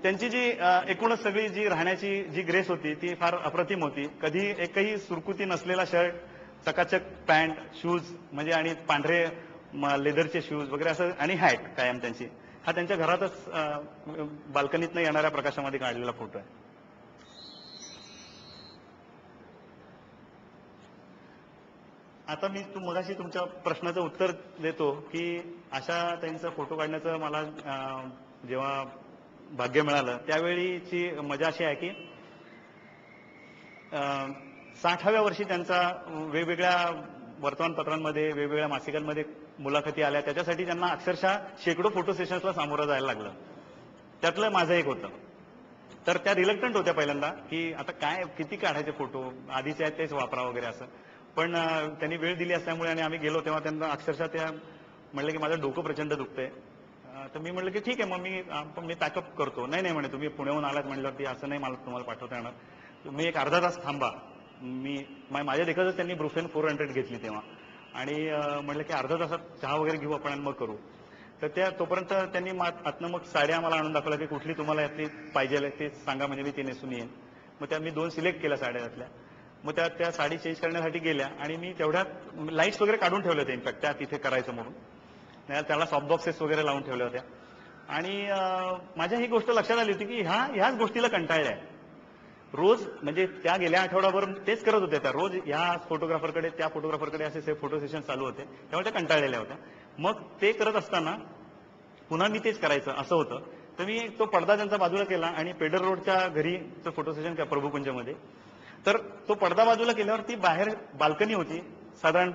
त्यांची जी एकूणच सगळी जी राहण्याची जी ग्रेस होती ती फार अप्रतिम होती. कधी एकही सुरकुती नसलेला शर्ट, चकाचक पॅन्ट, शूज म्हणजे आणि पांढरे लेदरचे शूज वगैरे असं आणि हॅट कायम त्यांची. हा त्यांच्या घरातच बाल्कनीतनं येणाऱ्या प्रकाशामध्ये काढलेला फोटो आहे. आता मी मगाशी तुमच्या प्रश्नाचं उत्तर देतो की अशा त्यांचा फोटो काढण्याचं मला जेव्हा भाग्य मिळालं त्यावेळीची मजा अशी आहे की 60व्या वर्षी त्यांचा वेगवेगळ्या वर्तमानपत्रांमध्ये वेगवेगळ्या मासिकांमध्ये मुलाखती आल्या. त्याच्यासाठी त्यांना अक्षरशः शेकडो फोटो सेशन्सला सामोरं जायला लागलं. त्यातलं माझं एक होतं. तर त्या रिलक्टंट होत्या पहिल्यांदा की आता काय किती काढायचे फोटो, आधीचे आहेत तेच वापरा वगैरे असं. पण त्यांनी वेळ दिली असल्यामुळे आणि आम्ही गेलो तेव्हा त्यांना अक्षरशः त्या म्हणलं की माझं डोकं प्रचंड दुखतंय. तर मी म्हटलं की ठीक आहे मग मी पॅकअप करतो. नाही म्हणे तुम्ही पुण्याहून आलात म्हटल्यावरती असं नाही मला तुम्हाला पाठवता येणार. तुम्ही एक अर्धा तास थांबा. मी माझ्या देखतच त्यांनी ब्रुफेन 400 घेतली तेव्हा आणि म्हटलं की अर्धा तासात चहा वगैरे घेऊ आपण आणि मग करू. तर तोपर्यंत त्यांनी आतनं मग साड्या मला आणून दाखवल्या की कुठली तुम्हाला यातली पाहिजे ते सांगा म्हणजे मी ती नेसून येईन. मग त्या मी 2 सिलेक्ट केल्या साड्या त्यातल्या. मग त्या साडी चेंज करण्यासाठी गेल्या आणि मी तेवढ्यात लाईट्स वगैरे काढून ठेवले होते इनफॅक्ट त्या तिथे करायचं म्हणून. त्याला सॉफ्ट बॉक्सेस वगैरे लावून ठेवल्या होत्या आणि माझ्या ही गोष्ट लक्षात आली होती की ह्याच गोष्टीला कंटाळल्या आहे. रोज म्हणजे त्या गेल्या आठवड्याभर तेच करत होत्या त्या. रोज ह्या फोटोग्राफरकडे त्या फोटोग्राफरकडे असे फोटो सेशन चालू होते. त्यामुळे त्या कंटाळलेल्या होत्या. मग ते करत असताना पुन्हा मी तेच करायचं असं होतं. तर मी तो पडदा त्यांचा बाजूला केला आणि पेडर रोडच्या घरी फोटो सेशन केलं प्रभुकुंजमध्ये. तर तो पडदा बाजूला केल्यावर ती बाहेर बाल्कनी होती. साधारण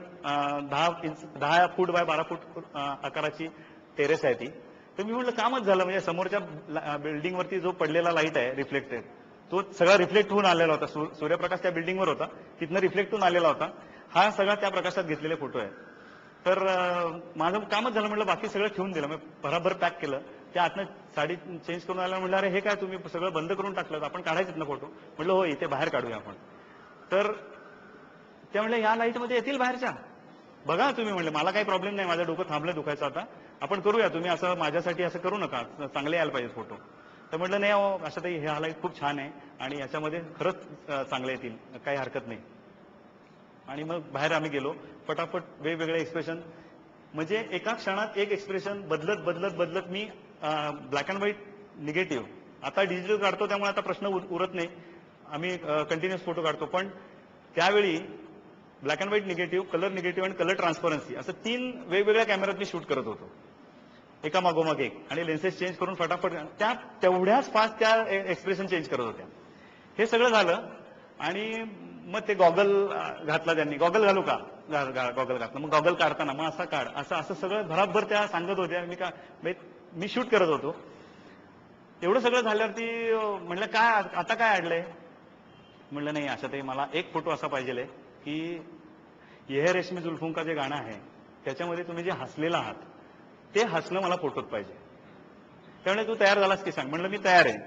10 फूट बाय 12 फूट आकाराची टेरेस आहे ती. तर मी म्हटलं कामच झालं म्हणजे समोरच्या बिल्डिंगवरती जो पडलेला लाईट आहे रिफ्लेक्टेड तो सगळा रिफ्लेक्ट होऊन आलेला होता. सूर्यप्रकाश त्या बिल्डिंगवर होता तिथनं रिफ्लेक्ट होऊन आलेला होता. हा सगळा त्या प्रकाशात घेतलेले फोटो आहे. तर माझं कामच झालं म्हटलं बाकी सगळं ठेवून दिलं. मग भराभर पॅक केलं. त्या आतनं साडी चेंज करून आल्यावर म्हटलं अरे हे काय तुम्ही सगळं बंद करून टाकलं आपण काढायचं ना फोटो. म्हटलं हो इथे बाहेर काढूया आपण. तर त्या म्हणलं या लाईटमध्ये येतील बाहेरच्या बघा तुम्ही म्हणले मला काही प्रॉब्लेम नाही माझं डोकं थांबलं दुखायचं आता आपण करूया तुम्ही असं माझ्यासाठी असं करू नका चांगले यायला पाहिजे फोटो. तर म्हटलं नाही अहो असं काही हा लाईट खूप छान आहे आणि याच्यामध्ये खरंच चांगले येतील काही हरकत नाही. आणि मग बाहेर आम्ही गेलो फटाफट वेगवेगळे एक्सप्रेशन म्हणजे एका क्षणात एक एक्सप्रेशन बदलत बदलत बदलत मी ब्लॅक अँड व्हाईट निगेटिव्ह आता डिजिटल काढतो त्यामुळे आता प्रश्न उरत नाही. आम्ही कंटिन्युअस फोटो काढतो पण त्यावेळी black and white negative, colour negative आणि कलर ट्रान्सपरन्सी असं 3 वेगवेगळ्या कॅमेऱ्यात मी शूट करत होतो एका मागोमाग एक आणि लेन्सेस चेंज करून फटाफट त्या तेवढ्याच फास्ट त्या एक्सप्रेशन चेंज करत होत्या. हे सगळं झालं आणि मग ते गॉगल घातला त्यांनी. गॉगल घालू का गॉगल घातला. मग गॉगल काढताना मग असा काढ असं सगळं भराभर त्या सांगत होत्या. मी शूट करत होतो. एवढं सगळं झाल्यावरती म्हणलं काय आता काय अडलंय. म्हणलं नाही अशा ते मला एक फोटो असा पाहिजे की ये रेशमी जुल्फों का जे गाणं आहे त्याच्यामध्ये तुम्ही जे हसलेला आहात ते हसणं मला फोटोत पाहिजे. त्यामुळे तू तयार झालास की सांग. म्हणलं मी तयार आहे.